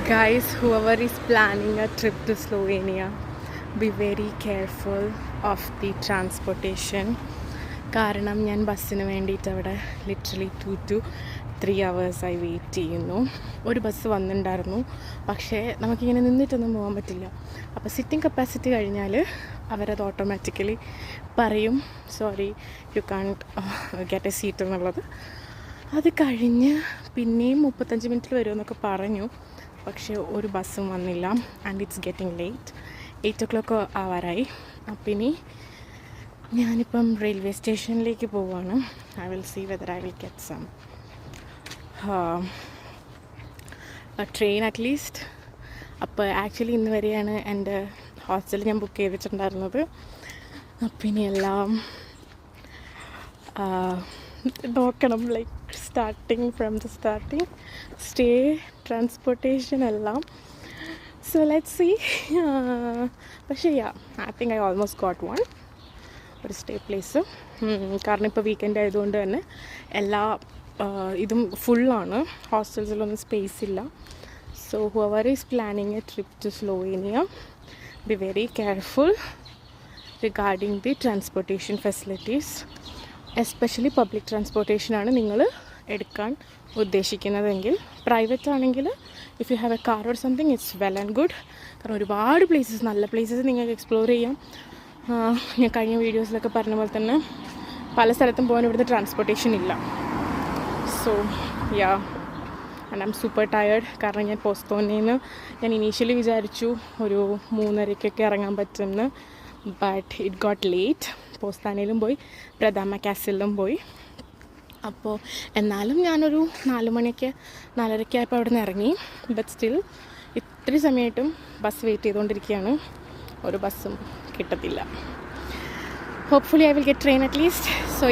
Guys, whoever is planning a trip to Slovenia, be very careful of the transportation. കാരണം ഞാൻ ബസ്സിന് വേണ്ടിയിട്ട് അവിടെ ലിറ്ററലി 2 to 3 hours ആയി വെയിറ്റ് ചെയ്യുന്നു. ഒരു ബസ് വന്നിട്ടുണ്ടായിരുന്നു, പക്ഷേ നമുക്കിങ്ങനെ നിന്നിട്ടൊന്നും പോകാൻ പറ്റില്ല. അപ്പോൾ സിറ്റിംഗ് കപ്പാസിറ്റി കഴിഞ്ഞാൽ അവരത് ഓട്ടോമാറ്റിക്കലി പറയും sorry you can't get A seat എന്നുള്ളത്. അത് കഴിഞ്ഞ് പിന്നെയും 35 മിനിറ്റിൽ വരുമെന്നൊക്കെ പറഞ്ഞു, പക്ഷേ ഒരു ബസ്സും വന്നില്ല. And it's getting late. 8 o'clock ആവാറായി. അപ്പം ഇനി ഞാനിപ്പം റെയിൽവേ സ്റ്റേഷനിലേക്ക് പോവുകയാണ്. I will see whether I will get some train at least. അപ്പോൾ ആക്ച്വലി ഇന്ന് വരെയാണ് എൻ്റെ ഹോസ്റ്റൽ ഞാൻ ബുക്ക് ചെയ്തിട്ടുണ്ടായിരുന്നത്. അപ്പം ഇനി എല്ലാം നോക്കണം, like starting from the starting, stay, transportation എല്ലാം. So let's see. പക്ഷേ I think I almost got one, ഒരു സ്റ്റേ പ്ലേസ്. കാരണം ഇപ്പോൾ വീക്കെൻഡ് ആയതുകൊണ്ട് തന്നെ എല്ലാ ഇതും ഫുള്ളാണ്, ഹോസ്റ്റൽസിലൊന്നും സ്പേസ് ഇല്ല. So whoever is planning a trip to Slovenia, be very careful regarding the transportation facilities. Especially public ട്രാൻസ്പോർട്ടേഷനാണ് നിങ്ങൾ എടുക്കാൻ ഉദ്ദേശിക്കുന്നതെങ്കിൽ. പ്രൈവറ്റ് ആണെങ്കിൽ if you have a car or something it's well and good. കാരണം ഒരുപാട് പ്ലേസസ്, നല്ല places നിങ്ങൾക്ക് explore ചെയ്യാം. ഞാൻ കഴിഞ്ഞ വീഡിയോസിലൊക്കെ പറഞ്ഞ പോലെ തന്നെ പല സ്ഥലത്തും പോകാൻ ഇവിടുത്തെ ട്രാൻസ്പോർട്ടേഷൻ ഇല്ല. So and I M super tired. കാരണം ഞാൻ പോസ്റ്റോണിൽ ഞാൻ ഇനീഷ്യലി വിചാരിച്ചു ഒരു 3:30 ഇറങ്ങാൻ പറ്റുമെന്ന്. But it got late. പോസ്താനയിലും പോയി, പ്രധാമ കാസിലും പോയി. അപ്പോൾ എന്നാലും ഞാനൊരു 4:30 ആയപ്പോൾ അവിടെ നിന്ന് ഇറങ്ങി. ബട്ട് സ്റ്റിൽ ഇത്രയും സമയമായിട്ടും ബസ് വെയിറ്റ് ചെയ്തുകൊണ്ടിരിക്കുകയാണ്. ഒരു ബസ്സും കിട്ടത്തില്ല. Hopefully I will get train at least. So